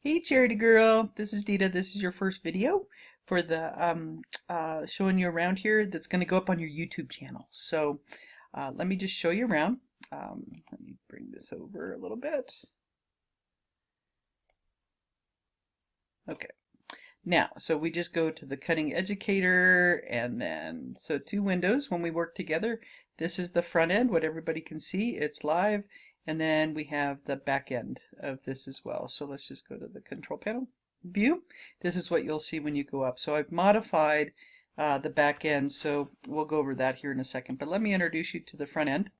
Hey Charity Girl, this is Dita. This is your first video for the showing you around here that's going to go up on your YouTube channel. So let me just show you around. Let me bring this over a little bit. Okay. Now, so we just go to the Cutting Educator and then, so two windows when we work together. This is the front end, what everybody can see. It's live. And then we have the back end of this as well. So let's just go to the control panel view. This is what you'll see when you go up. So I've modified the back end, so we'll go over that here in a second. But let me introduce you to the front end.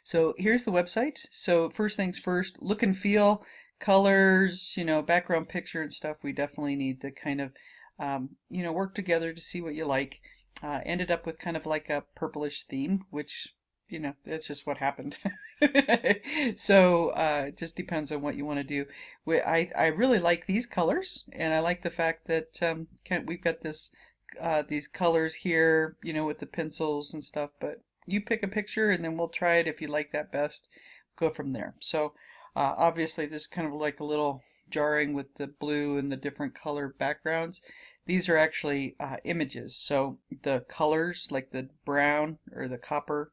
So here's the website. So first things first, look and feel, colors, background picture and stuff. We definitely need to kind of, work together to see what you like. Ended up with kind of like a purplish theme, which, that's just what happened. So it just depends on what you want to do. I really like these colors, and I like the fact that we've got these colors here, with the pencils and stuff, but you pick a picture and then we'll try it if you like that best. Go from there. So obviously this is kind of like a little jarring with the blue and the different color backgrounds. These are actually images. So the colors like the brown or the copper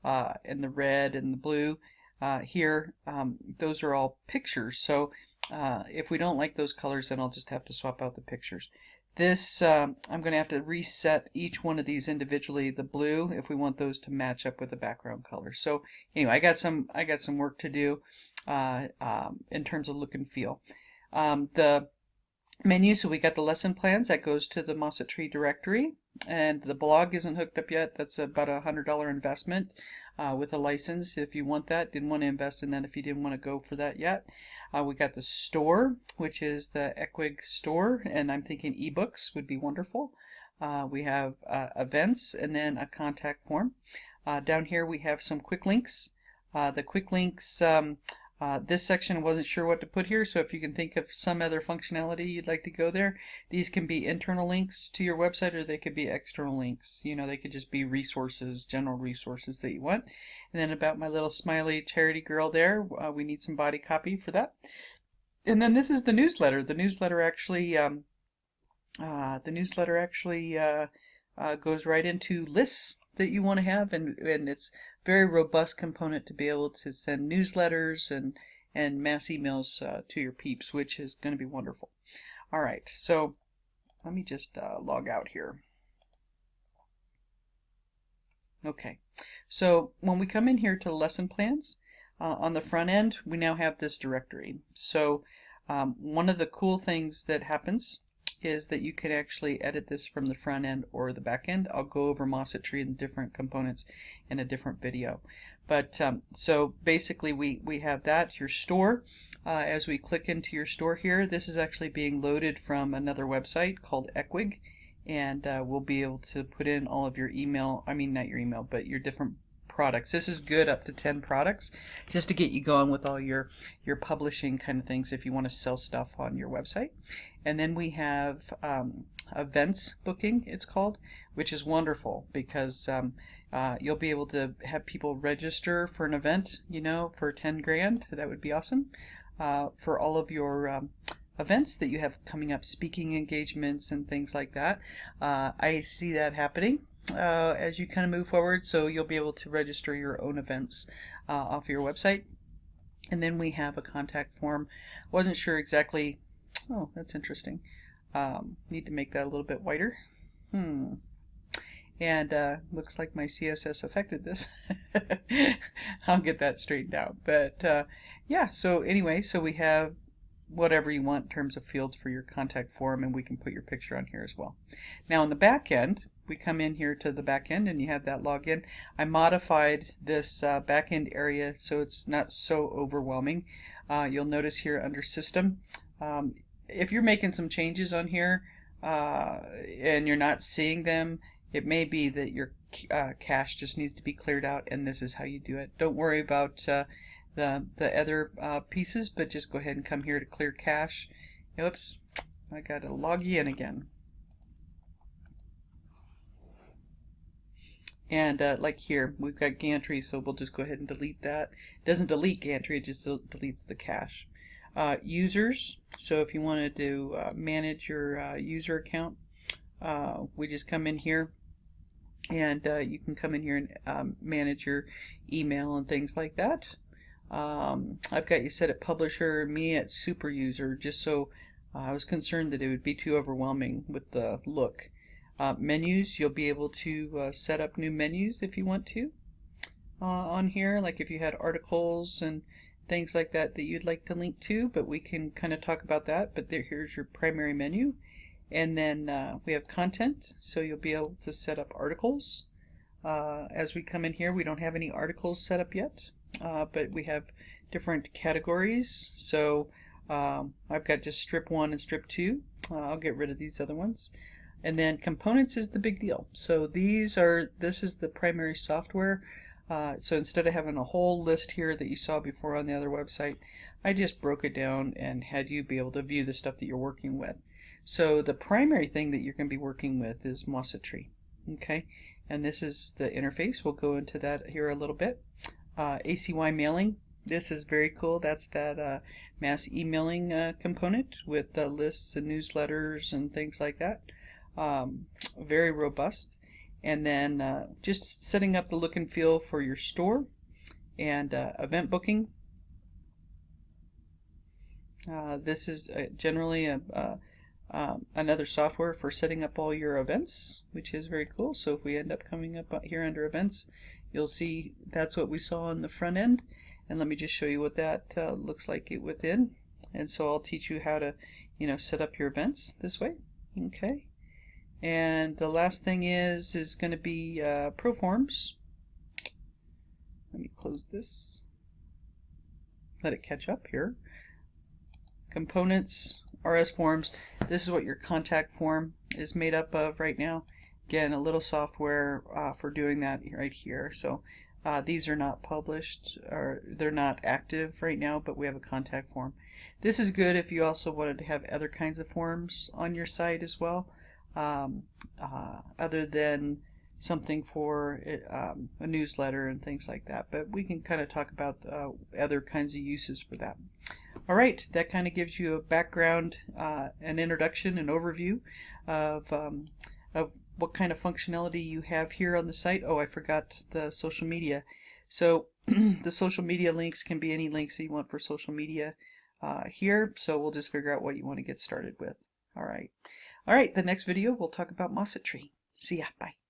and the red and the blue here, those are all pictures. So if we don't like those colors, then I'll just have to swap out the pictures. This, I'm going to have to reset each one of these individually, the blue, if we want those to match up with the background color. So anyway, I got some work to do in terms of look and feel. The menu, so we got the lesson plans that goes to the Mossett Tree directory, and the blog isn't hooked up yet. That's about $100 investment with a license if you want that. Didn't want to invest in that if you didn't want to go for that yet. We got the store, which is the Ecwig store, and I'm thinking ebooks would be wonderful. We have events and then a contact form. Down here we have some quick links. The quick links, this section I wasn't sure what to put here, so if you can think of some other functionality you'd like to go there, these can be internal links to your website or they could be external links. They could just be resources, general resources that you want. And then about my little smiley charity girl there, we need some body copy for that. And then this is the newsletter. The newsletter actually goes right into lists that you want to have, and it's very robust component to be able to send newsletters and mass emails to your peeps, which is going to be wonderful. All right, so let me just log out here. Okay, so when we come in here to lesson plans, on the front end, we now have this directory. So one of the cool things that happens is that you can actually edit this from the front end or the back end. I'll go over Mossett Tree and different components in a different video. But so basically we have that, your store. As we click into your store here, this is actually being loaded from another website called Ecwig, and we'll be able to put in all of your email, I mean not your email, but your different products. This is good up to 10 products just to get you going with all your publishing kind of things if you want to sell stuff on your website. And then we have events booking, it's called, which is wonderful because you'll be able to have people register for an event, for 10 grand. That would be awesome. For all of your events that you have coming up, speaking engagements and things like that. I see that happening as you kind of move forward, so you'll be able to register your own events off your website. And then we have a contact form. Wasn't sure exactly. Oh, that's interesting. Need to make that a little bit whiter. And looks like my CSS affected this. I'll get that straightened out. But yeah, so anyway, so we have whatever you want in terms of fields for your contact form, and we can put your picture on here as well. Now on the back end, we come in here to the back end and you have that login. I modified this back end area so it's not so overwhelming. You'll notice here under system, if you're making some changes on here and you're not seeing them, it may be that your cache just needs to be cleared out, and this is how you do it. Don't worry about the other pieces, but just go ahead and come here to clear cache. Oops, I gotta log you in again. And like here, we've got gantry, so we'll just go ahead and delete that. It doesn't delete gantry, it just deletes the cache. Users, So if you wanted to manage your user account, we just come in here, and you can come in here and manage your email and things like that. I've got you set at publisher, me at super user, just so I was concerned that it would be too overwhelming with the look. Menus, you'll be able to set up new menus if you want to on here, like if you had articles and things like that that you'd like to link to, but we can kind of talk about that. But here's your primary menu. And then we have content, so you'll be able to set up articles. As we come in here, we don't have any articles set up yet, but we have different categories. So I've got just strip 1 and strip 2. I'll get rid of these other ones. And then components is the big deal. So this is the primary software. So instead of having a whole list here that you saw before on the other website, I just broke it down and had you be able to view the stuff that you're working with. So the primary thing that you're going to be working with is Mossitry. Okay, and this is the interface. We'll go into that here a little bit. ACY mailing. This is very cool. That's that mass emailing component with lists and newsletters and things like that. Very robust. And then just setting up the look and feel for your store, and event booking. This is generally another software for setting up all your events, which is very cool. So if we end up coming up here under events, you'll see that's what we saw on the front end. And let me just show you what that looks like within. And so I'll teach you how to, set up your events this way. Okay. And the last thing is going to be Proforms. Let me close this. Let it catch up here. Components, RS forms. This is what your contact form is made up of right now. Again, a little software for doing that right here. So these are not published, or they're not active right now, but we have a contact form. This is good if you also wanted to have other kinds of forms on your site as well, other than something for a newsletter and things like that. But we can kind of talk about other kinds of uses for that. All right, that kind of gives you a background, an introduction, an overview of what kind of functionality you have here on the site. Oh, I forgot the social media. So the social media links can be any links that you want for social media here. So we'll just figure out what you want to get started with. All right. All right, the next video we'll talk about Mossitry. See ya. Bye.